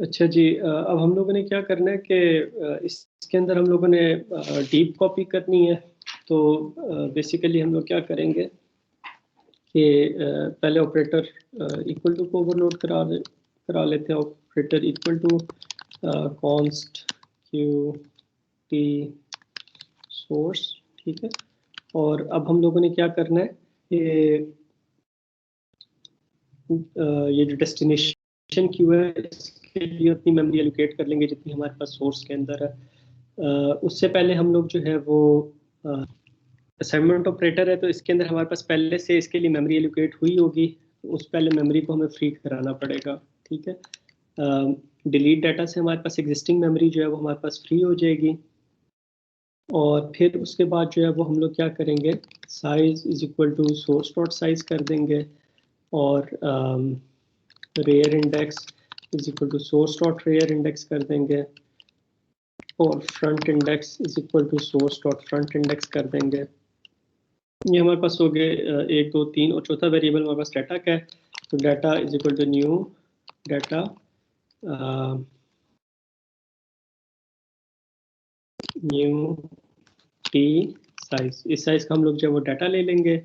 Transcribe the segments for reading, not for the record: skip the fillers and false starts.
अच्छा जी, अब हम लोगों ने क्या करना है कि इसके अंदर हम लोगों ने डीप कॉपी करनी है। तो बेसिकली हम लोग क्या करेंगे कि पहले ऑपरेटर इक्वल टू को ओवरलोड करा लेते हैं। Operator equal to const queue T source, ठीक है। और अब हम लोगों ने क्या करना है कि ये जो डेस्टिनेशन क्यू है इसके लिए उतनी मेमोरी एलोकेट कर लेंगे जितनी हमारे पास सोर्स के अंदर है। उससे पहले हम लोग जो है वो असाइनमेंट ऑपरेटर है, तो इसके अंदर हमारे पास पहले से इसके लिए मेमोरी एलोकेट हुई होगी, तो उस पहले मेमोरी को हमें फ्री कराना पड़ेगा, ठीक है। डिलीट डाटा से हमारे पास एग्जिस्टिंग मेमोरी जो है वो हमारे पास फ्री हो जाएगी। और फिर उसके बाद जो है वो हम लोग क्या करेंगे, size is equal to source dot size कर देंगे, और rear index is equal to source dot rear index कर देंगे, और front index is equal to source dot front index कर देंगे। ये हमारे पास हो गए 1 2 3, और चौथा वेरिएबल हमारे पास डाटा का है, तो data is equal to new data new T size. इस साइज का हम लोग जो है वो डाटा ले लेंगे,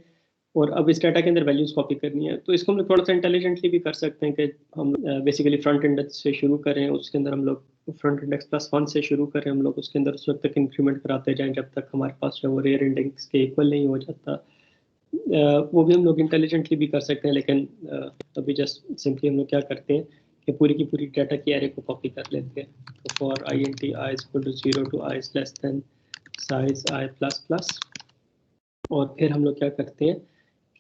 और अब इस डाटा के अंदर वैल्यूज कॉपी करनी है। तो इसको हम लोग थोड़ा सा इंटेलिजेंटली भी कर सकते हैं कि हम बेसिकली फ्रंट इंडेक्स से शुरू करें, उसके अंदर हम लोग फ्रंट इंडेक्स +1 से शुरू करें, हम लोग उसके अंदर उस वक्त तक इंक्रीमेंट कराते जाएं जब तक हमारे पास जो है वो रेयर इंडेक्स के इक्वल नहीं हो जाता। वो भी हम लोग इंटेलिजेंटली भी कर सकते हैं, लेकिन अभी जस्ट सिंपली हम लोग क्या करते हैं कि पूरी की पूरी डाटा की एरे को कॉपी कर लेते हैं। तो for I N T I equal to 0 to I less than size I plus plus, और फिर हम लोग क्या करते हैं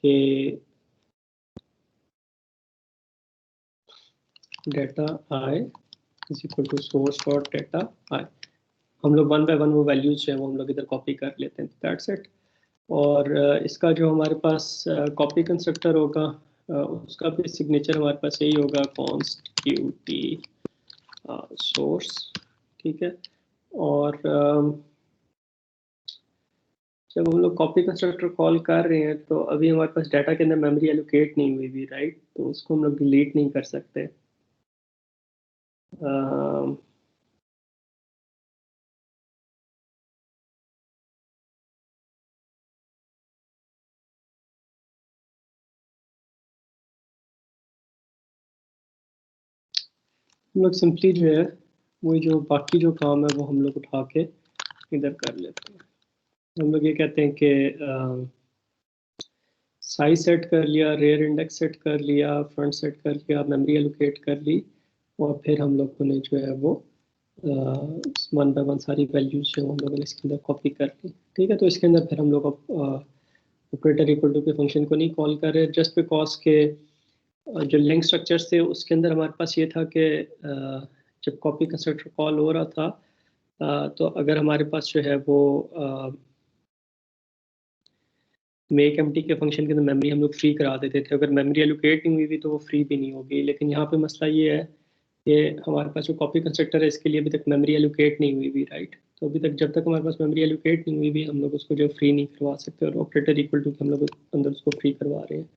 कि data I is equal to source dot data I, हम लोग 1 बाय 1 वो वैल्यूज है वो हम लोग इधर कॉपी कर लेते हैं, दैट्स इट। और इसका जो हमारे पास कॉपी कंस्ट्रक्टर होगा, उसका भी सिग्नेचर हमारे पास यही होगा, कॉन्स्ट क्यू टी सोर्स, ठीक है। और जब हम लोग कॉपी कंस्ट्रक्टर कॉल कर रहे हैं तो अभी हमारे पास डाटा के अंदर मेमोरी एलोकेट नहीं हुई भी, राइट, तो उसको हम लोग डिलीट नहीं कर सकते। हम लोग सिंपली जो है वो जो बाकी जो काम है वो हम लोग उठा के इधर कर लेते हैं। हम लोग ये कहते हैं कि साइज सेट कर लिया, रेयर इंडेक्स सेट कर लिया, फ्रंट सेट कर लिया, मेमोरी एलोकेट कर ली, और फिर हम लोगों ने जो है वो 1 बाय 1 सारी वैल्यूज जो हम लोगों ने इसके अंदर कॉपी कर ली, ठीक है। तो इसके अंदर फिर हम लोग ऑपरेटर इक्वल टू के फंक्शन को नहीं कॉल कर रहे, जस्ट बिकॉज के जो लिंक स्ट्रक्चर्स थे उसके अंदर हमारे पास ये था कि जब कॉपी कंस्ट्रक्टर कॉल हो रहा था तो अगर हमारे पास जो है वो मेक एम्प्टी के फंक्शन के अंदर मेमोरी हम लोग फ्री करा देते थे, अगर मेमोरी एलोकेट नहीं हुई भी तो वो फ्री भी नहीं होगी। लेकिन यहाँ पे मसला ये है कि हमारे पास जो कॉपी कंस्ट्रक्टर है इसके लिए अभी तक मेमोरी एलोकेट नहीं हुई भी, राइट। तो अभी तक जब तक हमारे पास मेमोरी एलोकेट नहीं हुई भी हम लोग उसको जो फ्री नहीं करवा सकते, और ऑपरेटर इक्वल टू हम लोग अंदर उसको फ्री करवा रहे हैं।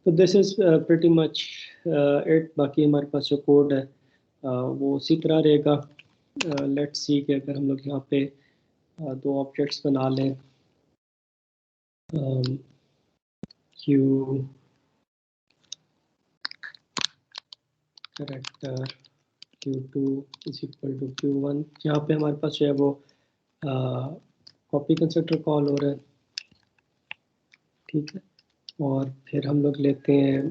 तो this is pretty much it. बाकी हमारे पास जो कोड है वो उसी तरह रहेगा। लेट्स सी कि अगर हम लोग यहाँ पे दो ऑब्जेक्ट्स बना लें, Q character Q2 is equal to Q1, यहाँ पे हमारे पास जो है वो कॉपी कंस्ट्रक्टर कॉल हो रहा है, ठीक है। और फिर हम लोग लेते हैं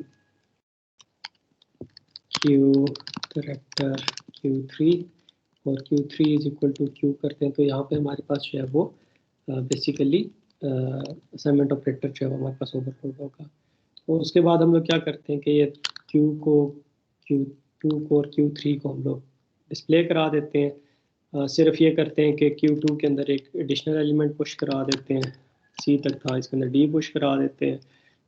Q करेक्टर Q3, और Q3 is equal to Q करते हैं, तो यहाँ पे हमारे पास जो है वो बेसिकली असाइनमेंट ऑपरेटर जो है हमारे पास ओवरलोड होगा। तो उसके बाद हम लोग क्या करते हैं कि ये Q को Q2 को और Q3 को हम लोग डिस्प्ले करा देते हैं। सिर्फ ये करते हैं कि Q2 के अंदर एक एडिशनल एलिमेंट पुश करा देते हैं, C तक था, इसके अंदर D पुश करा देते हैं,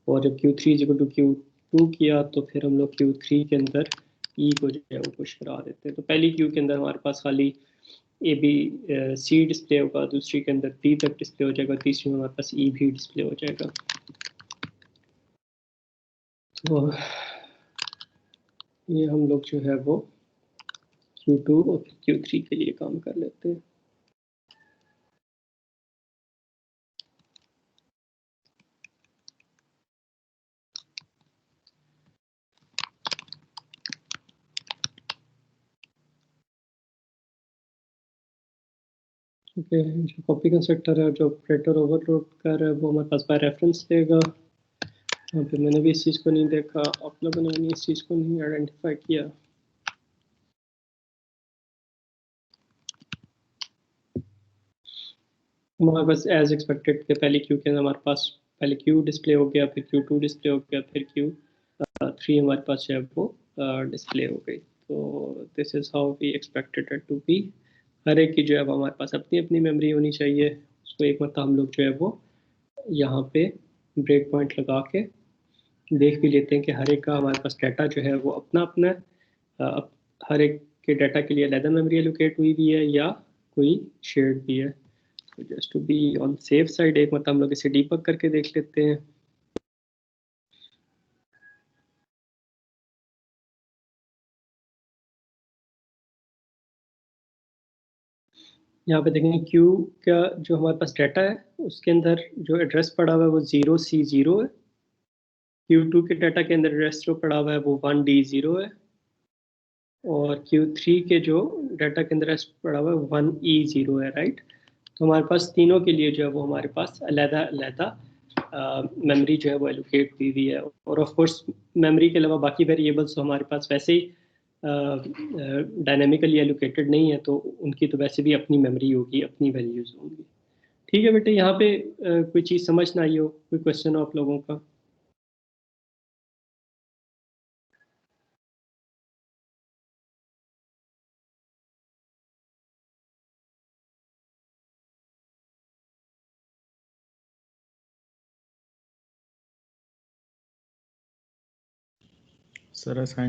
और जब Q3 इक्वल टू Q2 किया तो फिर हम लोग Q3 के अंदर E को जो है वो पुश करा देते हैं। तो पहली क्यू के अंदर हमारे पास खाली ए बी सी डिस्प्ले होगा, दूसरी के अंदर डी तक डिस्प्ले हो जाएगा, तीसरी में हमारे पास ई भी डिस्प्ले हो जाएगा। तो ये हम लोग जो है वो Q2 और फिर Q3 के लिए काम कर लेते हैं। ओके, जो कॉपी कंस्ट्रक्टर है, जो ऑपरेटर ओवरलोड कर रहा है, वो हमारे पास बाय रेफरेंस लेगा। यहाँ पे मैंने भी इस चीज़ को नहीं देखा, आप लोगों ने भी इस चीज़ को नहीं आइडेंटिफाई किया। हमारे पास एज एक्सपेक्टेड के पहले क्यू के अंदर हमारे पास पहले क्यू डिस्प्ले हो गया, फिर Q2 डिस्प्ले हो गया, फिर Q3 हमारे पास जो है वो डिस्प्ले हो गई। तो this is how we expected it to be. हर एक की जो है वो हमारे पास अपनी अपनी मेमोरी होनी चाहिए। उसको एक मतलब हम लोग जो है वो यहाँ पे ब्रेक पॉइंट लगा के देख भी लेते हैं कि हर एक का हमारे पास डाटा जो है वो अपना अपना हर एक के डाटा के लिए अलग मेमोरी एलोकेट हुई भी है या कोई शेयर्ड भी है। तो just to be on safe side एक मतलब हम लोग इसे डीबग करके देख लेते हैं। यहाँ पे देखेंगे क्यू का जो हमारे पास डाटा है उसके अंदर जो एड्रेस पड़ा हुआ है वो 0C0 है। Q2 के डाटा के अंदर एड्रेस जो पड़ा हुआ है वो 1D0 है। और Q3 के जो डाटा के अंदर एड्रेस पड़ा हुआ है 1E0 है, राइट। तो हमारे पास तीनों के लिए जो है वो हमारे पास अलग अलग मेमोरी जो है वो एलोकेट की हुई है। और ऑफ कोर्स मेमोरी के अलावा बाकी वेरिएबल्स तो हमारे पास वैसे ही डायनेमिकली एलोकेटेड नहीं है, तो उनकी तो वैसे भी अपनी मेमोरी होगी, अपनी वैल्यूज होंगी। ठीक है बेटे, यहाँ पे कोई चीज़ समझ ना आई हो, कोई क्वेश्चन हो आप लोगों का? सर